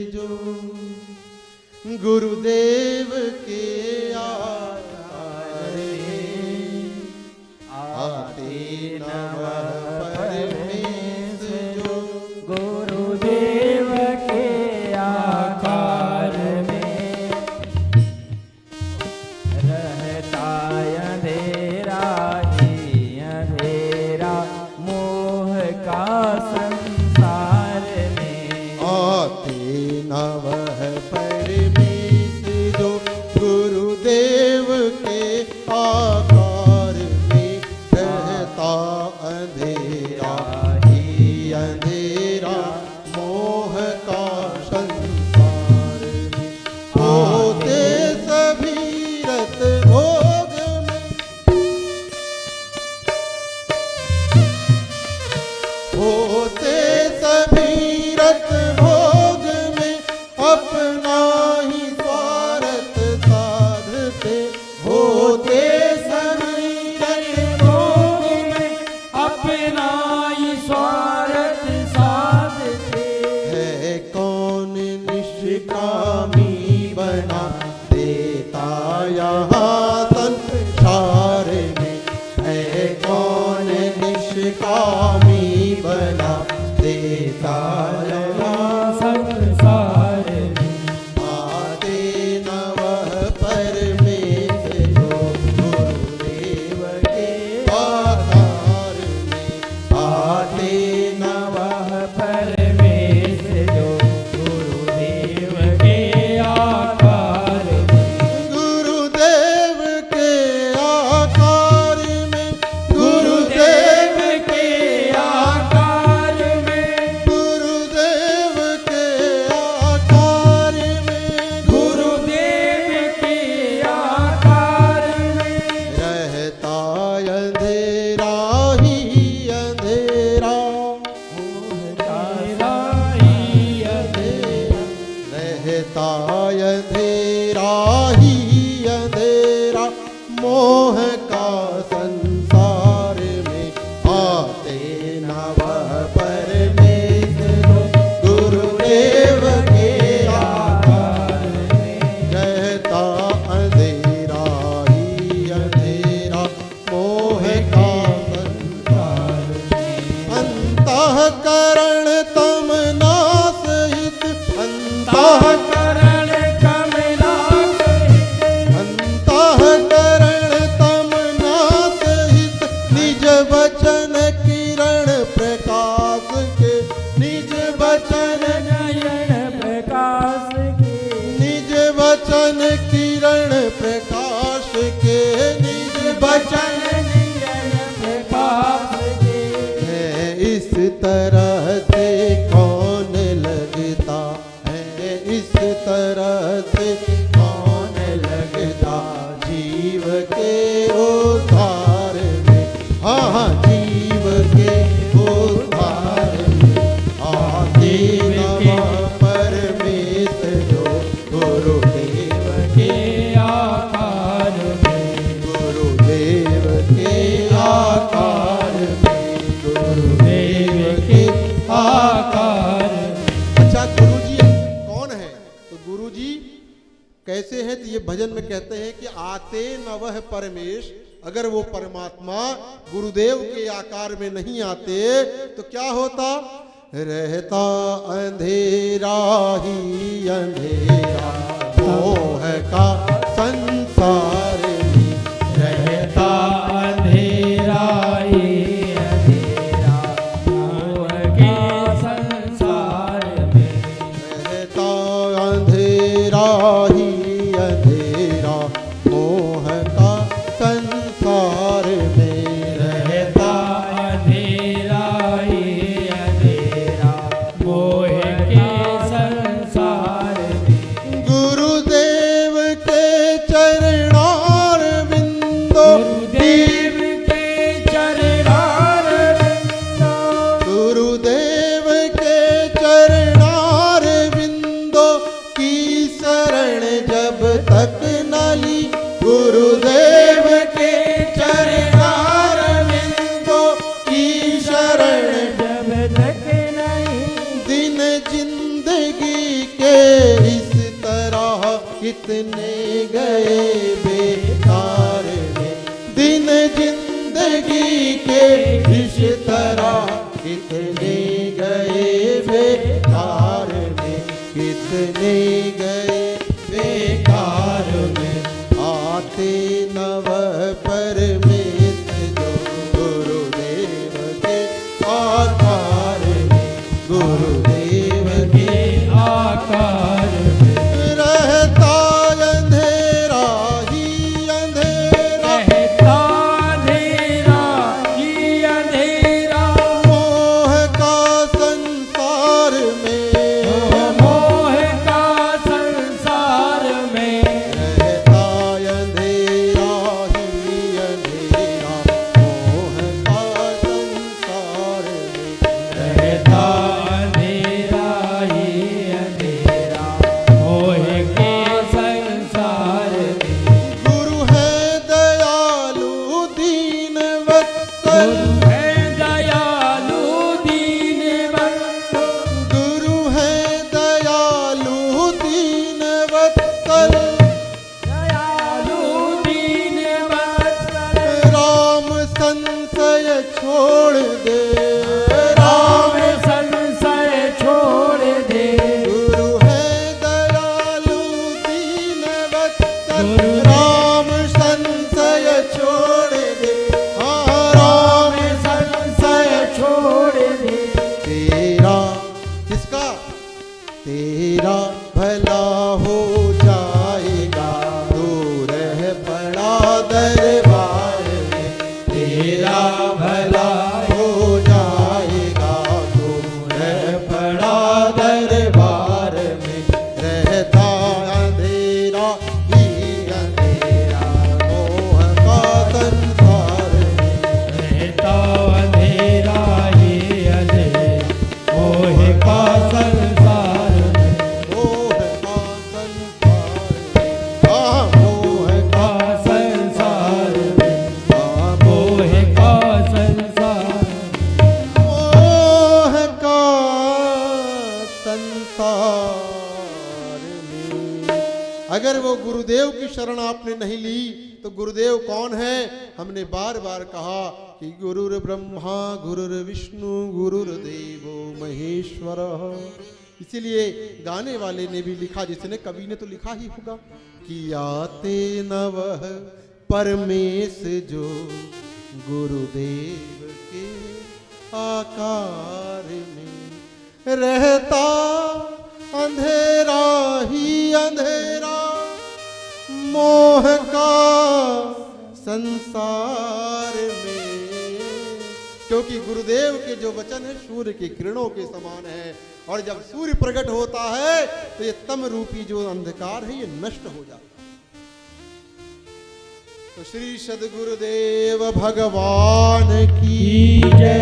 जो गुरुदेव के आकार में आते नवः परमेश जो गुरुदेव के आकार में रहता अंधेरा ही अंधेरा मोह का संसार में आते नवः परमेश जो गुरुदेव के आकार में रहता अंधेरा ही अंधेरा मोह का संसार में होते सभी रत भोग में होते सभी रत भोग में अपना ही स्वार्थ साधते होते सभी रत भोग में अपना ही स्वार्थ साधते है कौन निष्कामी बना देता यहाँ संसार में है कौन निष्कामी बना देता यहाँ संसार में आते नवः परमेश जो गुरुदेव के आकार में आते नवः परमेश जो गुरुदेव के आकार में गुरुदेव के आकार में गुरुदेव के आकार में गुरुदेव के आकार में गुरुदेव के आकार में रहता अंधेरा ही अंधेरा तेरा ही अंधेरा रहता अंधेरा ही अंधेरा मोह का संसार में आते नवः परमेश जो गुरुदेव के आकार में रहता अंधेरा ही अंधेरा मोह का संसार में अंतःकरण तमना सहित करण कमला अंतःकरण तमना सहित निज वचन किरण प्रकाश के निज वचन नयन प्रकाश के निज वचन किरण प्रकाश के निज वचन नयन प्रकाश के है इस तरह से कौन लगता है इस तरह से कौन लगता जीव के उद्धार में हाँ जीव के उद्धार में आते नवः परमेश जो गुरुदेव के आकार में गुरुदेव के आकार में गुरुदेव के आकार अच्छा गुरुजी कौन है? तो गुरुजी कैसे हैं? तो ये भजन में कहते हैं कि आते नवः परमेश, अगर वो परमात्मा गुरुदेव के आकार में नहीं आते तो क्या होता? रहता अंधेरा ही अंधेरा मोह का संसार में रहता अंधेरा ही अंधेरा मोह के संसार में रहता अंधेरा ही अंधेरा मोह का संसार में रहता अंधेरा ही अंधेरा मोह के संसार में गुरुदेव के चरणार बिंदो गुरुदेव के चरणार बिंदो गुरुदेव के चरणार बिंदो की शरण कितने गए बेकार में, दिन जिंदगी के इस तरह कितने गए बेकार में, कितने गए बेकार में। आते नव परमेश जो गुरुदेव के आकार में, गुरुदेव के आकार में रहता अंधेरा ही अंधेरा, रहता अंधेरा ही अंधेरा, मोह का संसार में, मोह का संसार में रहता अंधेरा ही अंधेरा, मोह का संसार में। रहता अंधेरा ही अंधेरा, मोह के संसार में। गुरु है दयालु दीन वत्सल, गुरु है दयालु दीन बंधु, गुरु है दयालु दीन वत्सल, दयालु दीन वत्सल। राम संशय छोड़ दे, राम संशय छोड़ दे, गुरु है दयालु दीन वत्सल, गुरु राम संशय छोड़ दे, हाँ राम संशय छोड़ दे। तेरा किसका, तेरा भला हो जाएगा, दूर है बड़ा दरबार में, तेरा भला हो जाएगा, दूर है बड़ा दरबार में। रहता अंधेरा ही अंधेरा, मोह का संसार में, रहता अंधेरा ही अंधेरा, मोह का संसार में। मोह का संसार में, हाँ मोह का का संसार में, हाँ मोह का संसार में। मोह का संसार में। अगर वो गुरुदेव की शरण आपने नहीं ली तो गुरुदेव कौन है? हमने बार बार कहा कि गुरुर ब्रह्मा गुरुर विष्णु गुरुर्देवो महेश्वर। इसीलिए गाने वाले ने भी लिखा, जिसने कवि ने तो लिखा ही होगा कि आते नवः परमेश जो गुरुदेव के आकार में, रहता अंधेरा ही अंधेरा, मोह का संसार में। क्योंकि गुरुदेव के जो वचन है सूर्य की किरणों के समान है, और जब सूर्य प्रकट होता है तो ये तम रूपी जो अंधकार है ये नष्ट हो जाता है। तो श्री सद्गुरुदेव भगवान की जय।